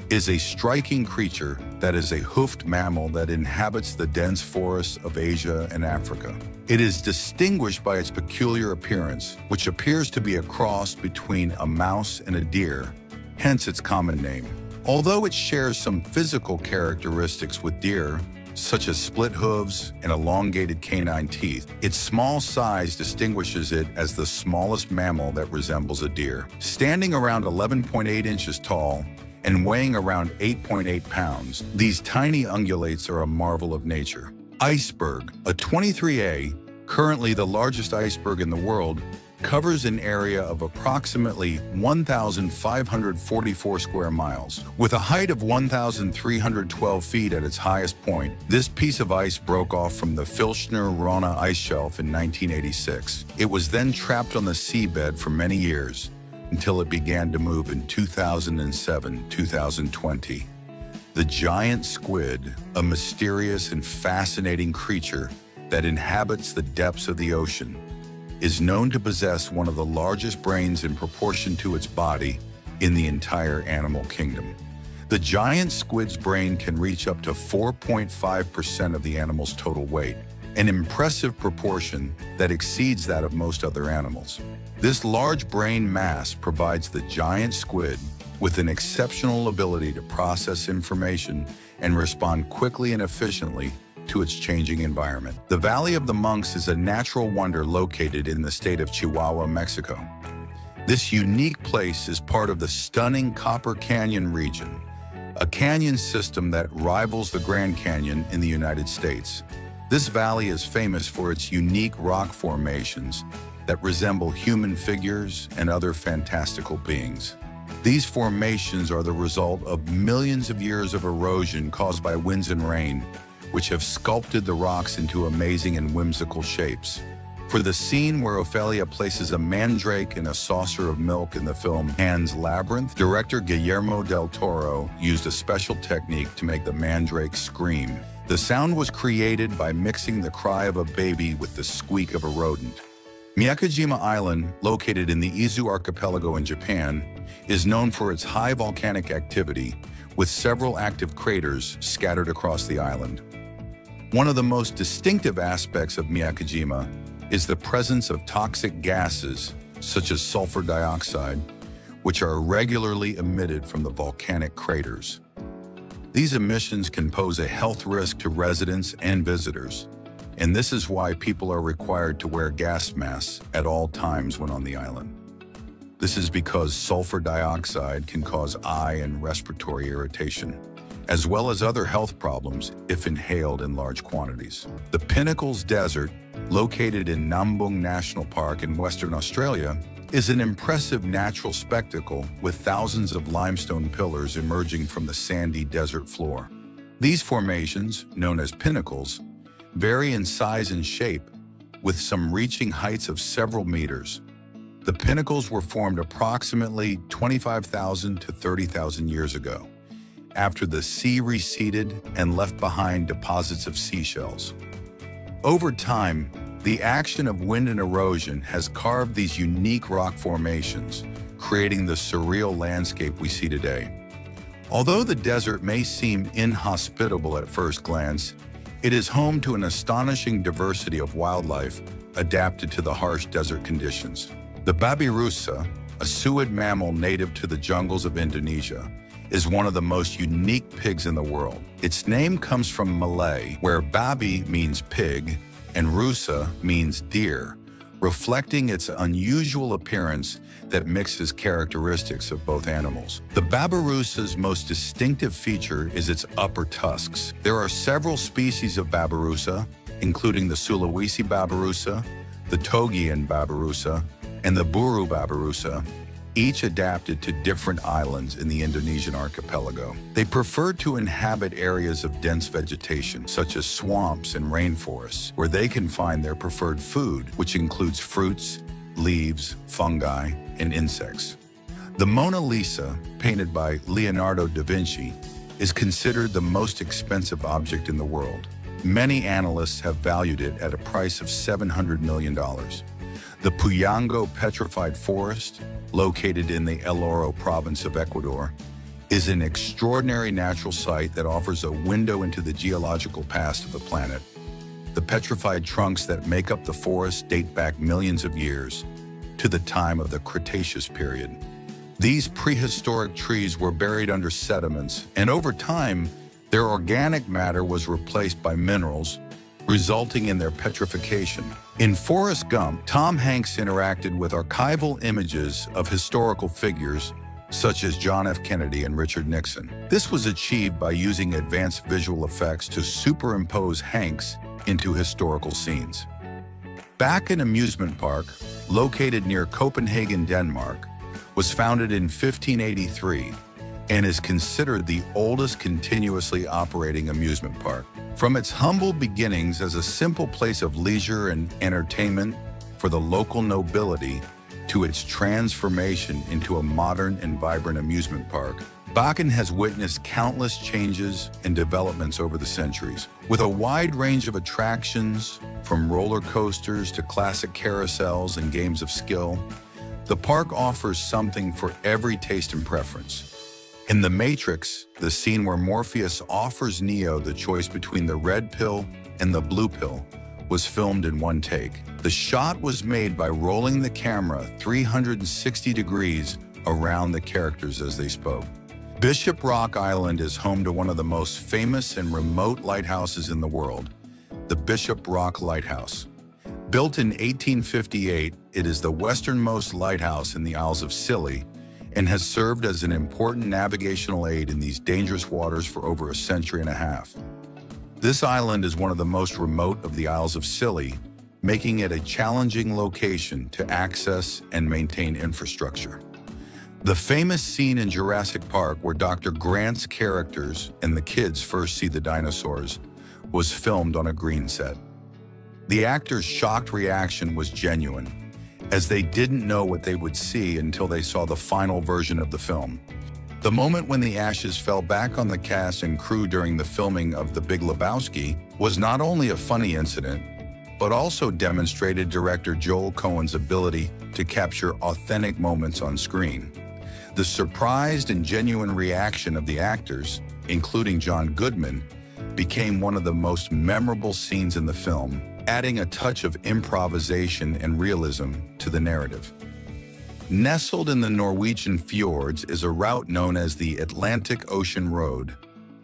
is a striking creature that is a hoofed mammal that inhabits the dense forests of Asia and Africa. It is distinguished by its peculiar appearance, which appears to be a cross between a mouse and a deer, hence its common name. Although it shares some physical characteristics with deer, such as split hooves and elongated canine teeth, its small size distinguishes it as the smallest mammal that resembles a deer. Standing around 11.8 inches tall and weighing around 8.8 pounds, these tiny ungulates are a marvel of nature. Iceberg, a 23A, currently the largest iceberg in the world, covers an area of approximately 1,544 square miles. With a height of 1,312 feet at its highest point, this piece of ice broke off from the Filchner-Ronne ice shelf in 1986. It was then trapped on the seabed for many years, until it began to move in 2007-2020. The giant squid, a mysterious and fascinating creature that inhabits the depths of the ocean, is known to possess one of the largest brains in proportion to its body in the entire animal kingdom. The giant squid's brain can reach up to 4.5% of the animal's total weight, an impressive proportion that exceeds that of most other animals. This large brain mass provides the giant squid with an exceptional ability to process information and respond quickly and efficiently to its changing environment. The Valley of the Monks is a natural wonder located in the state of Chihuahua, Mexico. This unique place is part of the stunning Copper Canyon region, a canyon system that rivals the Grand Canyon in the United States. This valley is famous for its unique rock formations that resemble human figures and other fantastical beings. These formations are the result of millions of years of erosion caused by winds and rain, which have sculpted the rocks into amazing and whimsical shapes. For the scene where Ophelia places a mandrake in a saucer of milk in the film Pan's Labyrinth, director Guillermo del Toro used a special technique to make the mandrake scream. The sound was created by mixing the cry of a baby with the squeak of a rodent. Miyakojima Island, located in the Izu archipelago in Japan, is known for its high volcanic activity, with several active craters scattered across the island. One of the most distinctive aspects of Miyakojima is the presence of toxic gases, such as sulfur dioxide, which are regularly emitted from the volcanic craters. These emissions can pose a health risk to residents and visitors, and this is why people are required to wear gas masks at all times when on the island. This is because sulfur dioxide can cause eye and respiratory irritation, as well as other health problems if inhaled in large quantities. The Pinnacles Desert, located in Nambung National Park in Western Australia, is an impressive natural spectacle with thousands of limestone pillars emerging from the sandy desert floor. These formations, known as pinnacles, vary in size and shape, with some reaching heights of several meters. The pinnacles were formed approximately 25,000 to 30,000 years ago, after the sea receded and left behind deposits of seashells. Over time, the action of wind and erosion has carved these unique rock formations, creating the surreal landscape we see today. Although the desert may seem inhospitable at first glance, it is home to an astonishing diversity of wildlife adapted to the harsh desert conditions. The babi rusa, a suid mammal native to the jungles of Indonesia, is one of the most unique pigs in the world. Its name comes from Malay, where babi means pig and rusa means deer, reflecting its unusual appearance that mixes characteristics of both animals. The babirusa's most distinctive feature is its upper tusks. There are several species of babirusa, including the Sulawesi babirusa, the Togian babirusa, and the Buru babirusa, each adapted to different islands in the Indonesian archipelago. They prefer to inhabit areas of dense vegetation, such as swamps and rainforests, where they can find their preferred food, which includes fruits, leaves, fungi, and insects. The Mona Lisa, painted by Leonardo da Vinci, is considered the most expensive object in the world. Many analysts have valued it at a price of $700 million. The Puyango Petrified Forest, located in the El Oro province of Ecuador, is an extraordinary natural site that offers a window into the geological past of the planet. The petrified trunks that make up the forest date back millions of years, to the time of the Cretaceous period. These prehistoric trees were buried under sediments, and over time, their organic matter was replaced by minerals, resulting in their petrification. In Forrest Gump, Tom Hanks interacted with archival images of historical figures such as John F. Kennedy and Richard Nixon. This was achieved by using advanced visual effects to superimpose Hanks into historical scenes. Bakken Amusement Park, located near Copenhagen, Denmark, was founded in 1583 and is considered the oldest continuously operating amusement park. From its humble beginnings as a simple place of leisure and entertainment for the local nobility to its transformation into a modern and vibrant amusement park, Bakken has witnessed countless changes and developments over the centuries. With a wide range of attractions, from roller coasters to classic carousels and games of skill, the park offers something for every taste and preference. In The Matrix, the scene where Morpheus offers Neo the choice between the red pill and the blue pill was filmed in one take. The shot was made by rolling the camera 360 degrees around the characters as they spoke. Bishop Rock Island is home to one of the most famous and remote lighthouses in the world, the Bishop Rock Lighthouse. Built in 1858, it is the westernmost lighthouse in the Isles of Scilly and has served as an important navigational aid in these dangerous waters for over a century and a half. This island is one of the most remote of the Isles of Scilly, making it a challenging location to access and maintain infrastructure. The famous scene in Jurassic Park where Dr. Grant's characters and the kids first see the dinosaurs was filmed on a green set. The actors' shocked reaction was genuine, as they didn't know what they would see until they saw the final version of the film. The moment when the ashes fell back on the cast and crew during the filming of The Big Lebowski was not only a funny incident, but also demonstrated director Joel Coen's ability to capture authentic moments on screen. The surprised and genuine reaction of the actors, including John Goodman, became one of the most memorable scenes in the film, adding a touch of improvisation and realism to the narrative. Nestled in the Norwegian fjords is a route known as the Atlantic Ocean Road,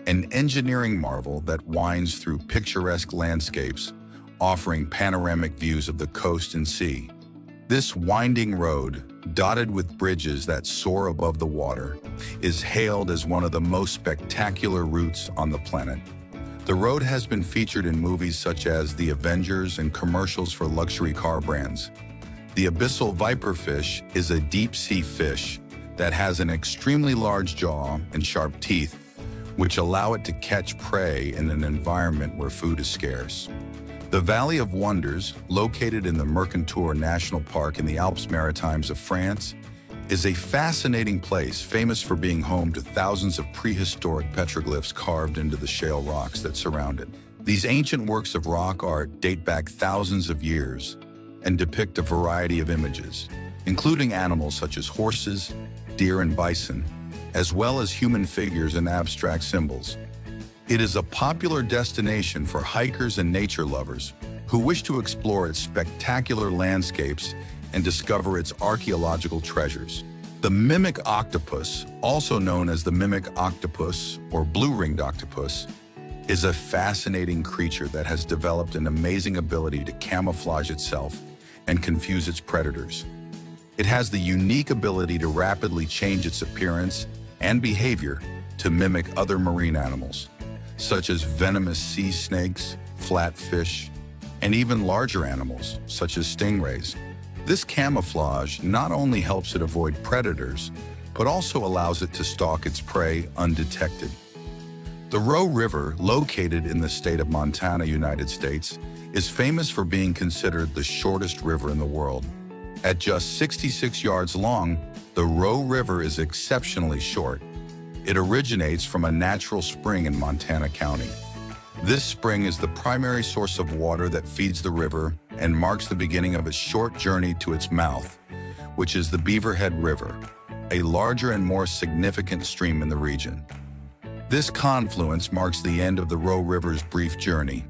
an engineering marvel that winds through picturesque landscapes, offering panoramic views of the coast and sea. This winding road, dotted with bridges that soar above the water, is hailed as one of the most spectacular routes on the planet. The road has been featured in movies such as The Avengers and commercials for luxury car brands. The abyssal viperfish is a deep-sea fish that has an extremely large jaw and sharp teeth, which allow it to catch prey in an environment where food is scarce. The Valley of Wonders, located in the Mercantour National Park in the Alpes-Maritimes of France, is a fascinating place famous for being home to thousands of prehistoric petroglyphs carved into the shale rocks that surround it. These ancient works of rock art date back thousands of years and depict a variety of images, including animals such as horses, deer, and bison, as well as human figures and abstract symbols. It is a popular destination for hikers and nature lovers who wish to explore its spectacular landscapes and discover its archaeological treasures. The mimic octopus, also known as the mimic octopus or blue-ringed octopus, is a fascinating creature that has developed an amazing ability to camouflage itself and confuse its predators. It has the unique ability to rapidly change its appearance and behavior to mimic other marine animals, such as venomous sea snakes, flatfish, and even larger animals, such as stingrays. This camouflage not only helps it avoid predators, but also allows it to stalk its prey undetected. The Roe River, located in the state of Montana, United States, is famous for being considered the shortest river in the world. At just 66 yards long, the Roe River is exceptionally short. It originates from a natural spring in Montana County. This spring is the primary source of water that feeds the river and marks the beginning of its short journey to its mouth, which is the Beaverhead River, a larger and more significant stream in the region. This confluence marks the end of the Roe River's brief journey.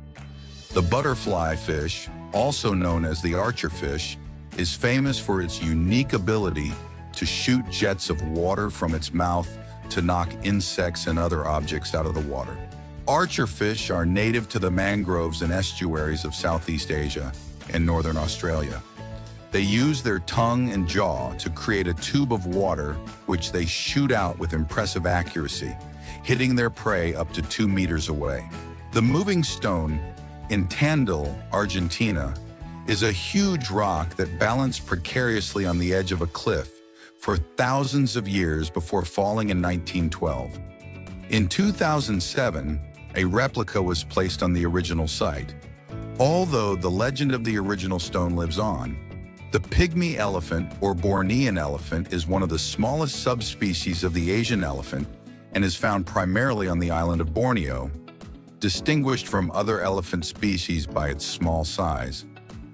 The butterfly fish, also known as the archerfish, is famous for its unique ability to shoot jets of water from its mouth to knock insects and other objects out of the water. Archerfish are native to the mangroves and estuaries of Southeast Asia and Northern Australia. They use their tongue and jaw to create a tube of water which they shoot out with impressive accuracy, hitting their prey up to 2 meters away. The moving stone in Tandil, Argentina, is a huge rock that balanced precariously on the edge of a cliff for thousands of years before falling in 1912. In 2007, a replica was placed on the original site. Although the legend of the original stone lives on, the pygmy elephant or Bornean elephant is one of the smallest subspecies of the Asian elephant and is found primarily on the island of Borneo, distinguished from other elephant species by its small size,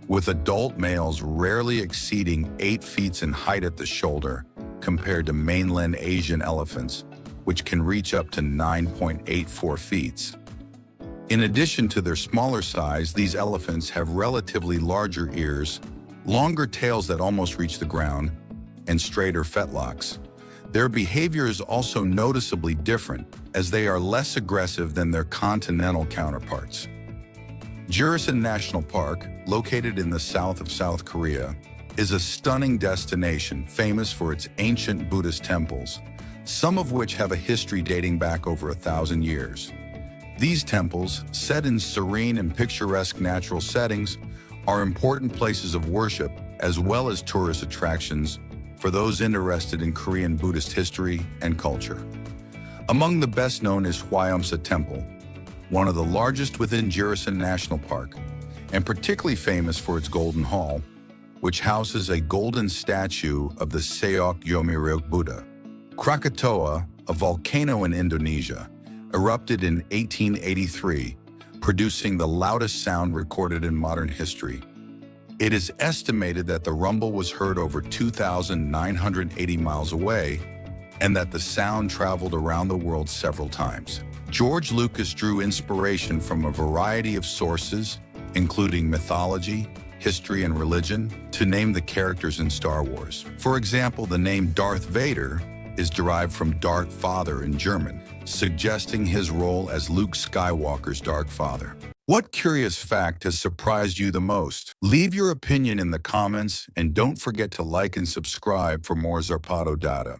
with adult males rarely exceeding 8 feet in height at the shoulder compared to mainland Asian elephants, which can reach up to 9.84 feet. In addition to their smaller size, these elephants have relatively larger ears, longer tails that almost reach the ground, and straighter fetlocks. Their behavior is also noticeably different, as they are less aggressive than their continental counterparts. Jurisan National Park, located in the south of South Korea, is a stunning destination famous for its ancient Buddhist temples, some of which have a history dating back over 1,000 years. These temples, set in serene and picturesque natural settings, are important places of worship as well as tourist attractions for those interested in Korean Buddhist history and culture. Among the best known is Hwaeomsa Temple, one of the largest within Jurisan National Park, and particularly famous for its Golden Hall, which houses a golden statue of the Seok Yomiryuk Buddha. Krakatoa, a volcano in Indonesia, erupted in 1883, producing the loudest sound recorded in modern history. It is estimated that the rumble was heard over 2,980 miles away, and that the sound traveled around the world several times. George Lucas drew inspiration from a variety of sources, including mythology, history, and religion, to name the characters in Star Wars. For example, the name Darth Vader is derived from Dark Father in German, suggesting his role as Luke Skywalker's Dark Father. What curious fact has surprised you the most? Leave your opinion in the comments and don't forget to like and subscribe for more Zarpado data.